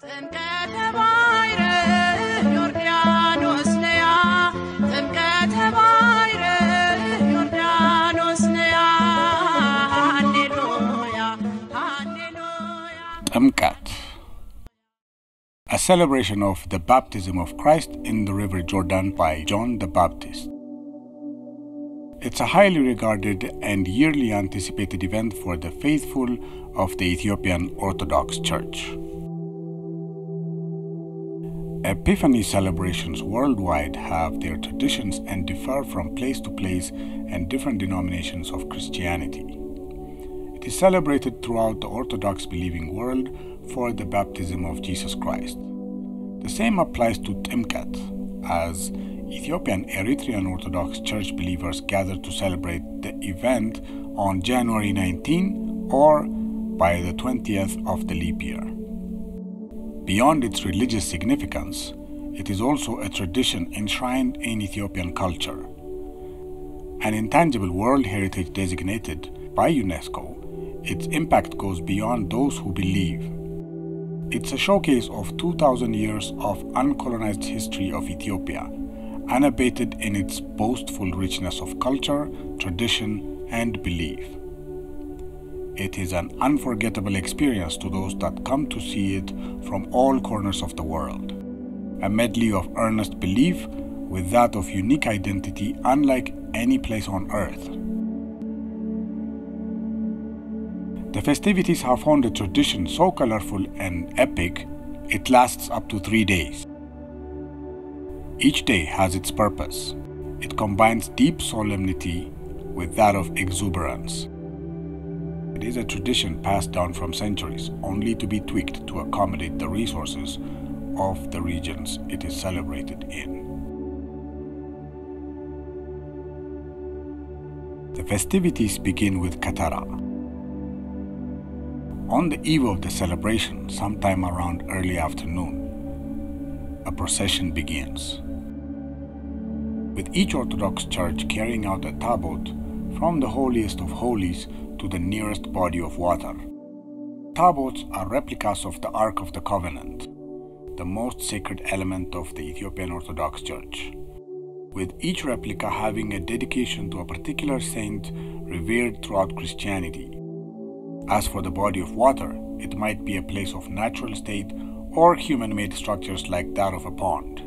ጥምቀት, a celebration of the baptism of Christ in the River Jordan by John the Baptist. It's a highly regarded and yearly anticipated event for the faithful of the Ethiopian Orthodox Church. Epiphany celebrations worldwide have their traditions and differ from place to place and different denominations of Christianity. It is celebrated throughout the Orthodox believing world for the baptism of Jesus Christ. The same applies to Timkat, as Ethiopian Eritrean Orthodox Church believers gather to celebrate the event on January 19 or by the 20th of the leap year. Beyond its religious significance, it is also a tradition enshrined in Ethiopian culture. An intangible World Heritage designated by UNESCO, its impact goes beyond those who believe. It's a showcase of 2,000 years of uncolonized history of Ethiopia, unabated in its boastful richness of culture, tradition, and belief. It is an unforgettable experience to those that come to see it from all corners of the world. A medley of earnest belief with that of unique identity unlike any place on earth. The festivities have found a tradition so colorful and epic, it lasts up to 3 days. Each day has its purpose. It combines deep solemnity with that of exuberance. It is a tradition passed down from centuries, only to be tweaked to accommodate the resources of the regions it is celebrated in. The festivities begin with Katara. On the eve of the celebration, sometime around early afternoon, a procession begins, with each Orthodox church carrying out a tabot from the holiest of holies to the nearest body of water. Tabots are replicas of the Ark of the Covenant, the most sacred element of the Ethiopian Orthodox Church, with each replica having a dedication to a particular saint revered throughout Christianity. As for the body of water, it might be a place of natural state or human-made structures like that of a pond.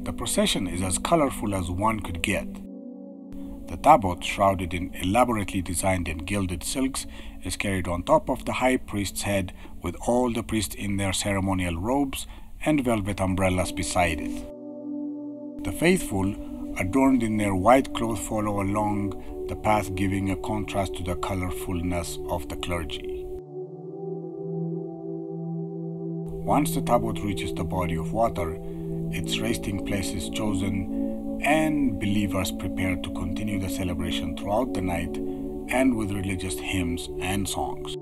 The procession is as colorful as one could get. The tabot, shrouded in elaborately designed and gilded silks, is carried on top of the high priest's head with all the priests in their ceremonial robes and velvet umbrellas beside it. The faithful, adorned in their white clothes, follow along the path, giving a contrast to the colorfulness of the clergy. Once the tabot reaches the body of water, its resting place is chosen and believers prepare to continue the celebration throughout the night and with religious hymns and songs.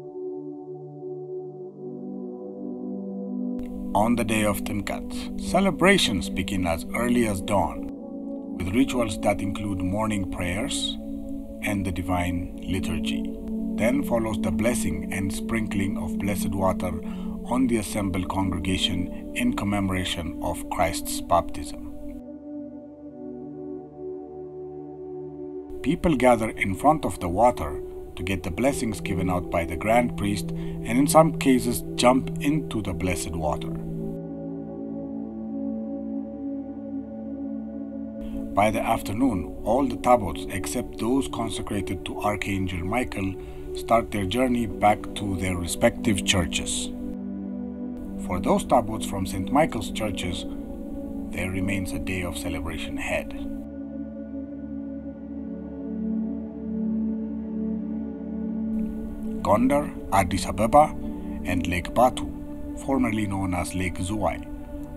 On the day of Timkat, celebrations begin as early as dawn, with rituals that include morning prayers and the divine liturgy. Then follows the blessing and sprinkling of blessed water on the assembled congregation in commemoration of Christ's baptism. People gather in front of the water to get the blessings given out by the grand priest and in some cases jump into the blessed water. By the afternoon, all the tabots except those consecrated to Archangel Michael start their journey back to their respective churches. For those tabots from St. Michael's churches, there remains a day of celebration ahead. Gondar, Addis Ababa, and Lake Batu, formerly known as Lake Zuwai,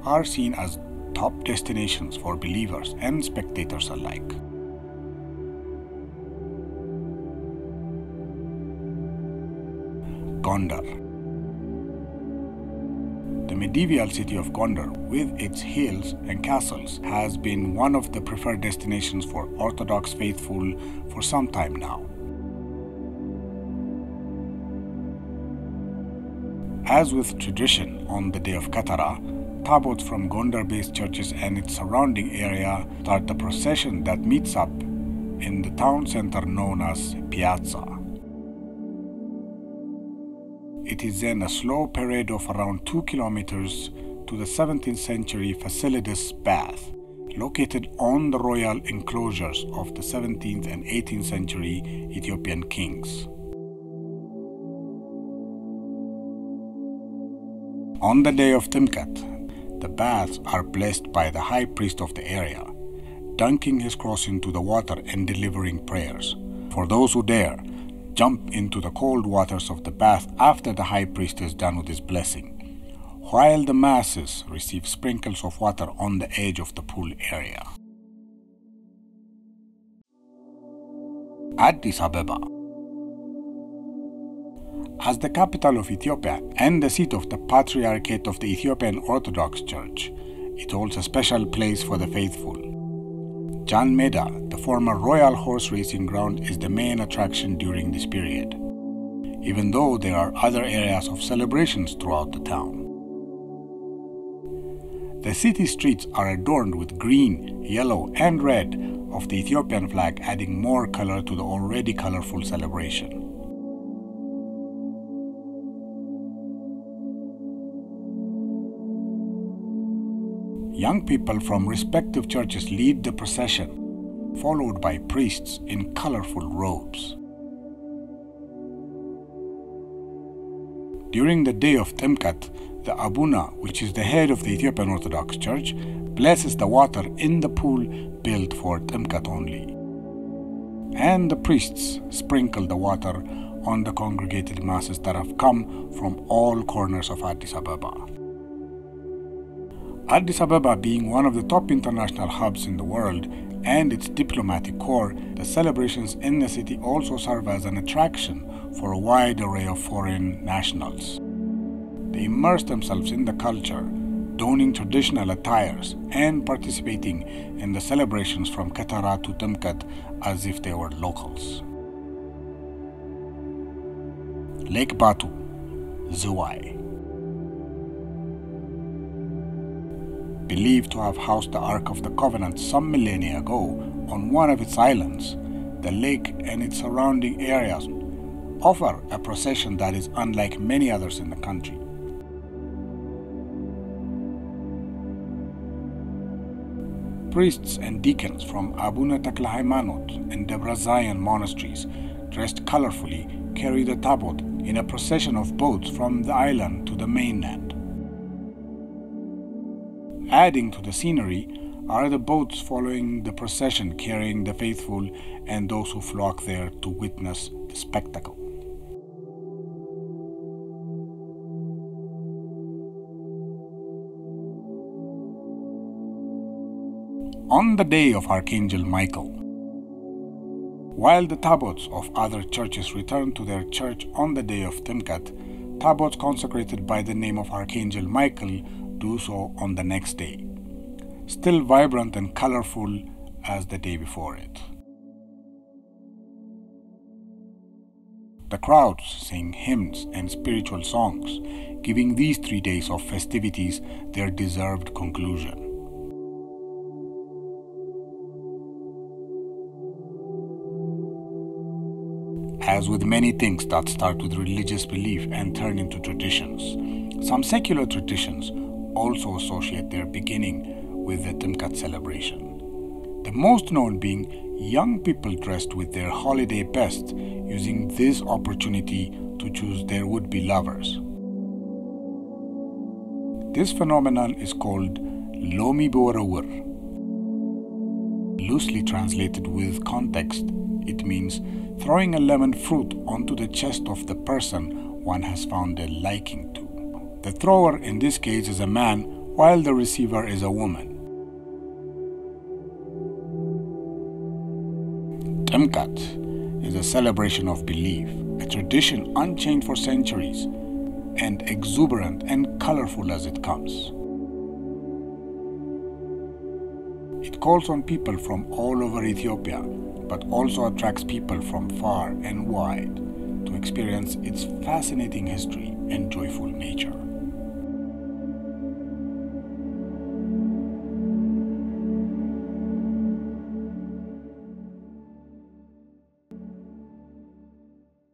are seen as top destinations for believers and spectators alike. Gondar. The medieval city of Gondar, with its hills and castles, has been one of the preferred destinations for Orthodox faithful for some time now. As with tradition on the day of Katara, tabots from Gondar-based churches and its surrounding area start the procession that meets up in the town center known as Piazza. It is then a slow parade of around 2 kilometers to the 17th century Fasilides bath, located on the royal enclosures of the 17th and 18th century Ethiopian kings. On the day of Timkat, the baths are blessed by the high priest of the area, dunking his cross into the water and delivering prayers. For those who dare, jump into the cold waters of the bath after the high priest is done with his blessing, while the masses receive sprinkles of water on the edge of the pool area. Addis Ababa. As the capital of Ethiopia and the seat of the Patriarchate of the Ethiopian Orthodox Church, it holds a special place for the faithful. Jan Meda, the former royal horse racing ground, is the main attraction during this period, even though there are other areas of celebrations throughout the town. The city streets are adorned with green, yellow, and red of the Ethiopian flag, adding more color to the already colorful celebration. Young people from respective churches lead the procession, followed by priests in colorful robes. During the day of Timkat, the Abuna, which is the head of the Ethiopian Orthodox Church, blesses the water in the pool built for Timkat only. And the priests sprinkle the water on the congregated masses that have come from all corners of Addis Ababa. Addis Ababa being one of the top international hubs in the world and its diplomatic core, the celebrations in the city also serve as an attraction for a wide array of foreign nationals. They immerse themselves in the culture, donning traditional attires and participating in the celebrations from Katara to Timkat as if they were locals. Lake Batu, Ziway. Believed to have housed the Ark of the Covenant some millennia ago on one of its islands, the lake and its surrounding areas offer a procession that is unlike many others in the country. Priests and deacons from Abuna Takla Haymanot and Debra Zion monasteries, dressed colorfully, carry the tabot in a procession of boats from the island to the mainland. Adding to the scenery are the boats following the procession, carrying the faithful and those who flock there to witness the spectacle. On the day of Archangel Michael, while the tabots of other churches return to their church on the day of Timkat, tabots consecrated by the name of Archangel Michael do so on the next day, still vibrant and colorful as the day before it. The crowds sing hymns and spiritual songs, giving these 3 days of festivities their deserved conclusion. As with many things that start with religious belief and turn into traditions, some secular traditions also associate their beginning with the Timkat celebration. The most known being young people dressed with their holiday best, using this opportunity to choose their would-be lovers. This phenomenon is called Lomi Borawur. Loosely translated with context, it means throwing a lemon fruit onto the chest of the person one has found a liking to. The thrower in this case is a man, while the receiver is a woman. Timkat is a celebration of belief, a tradition unchanged for centuries, and exuberant and colorful as it comes. It calls on people from all over Ethiopia, but also attracts people from far and wide to experience its fascinating history and joyful nature.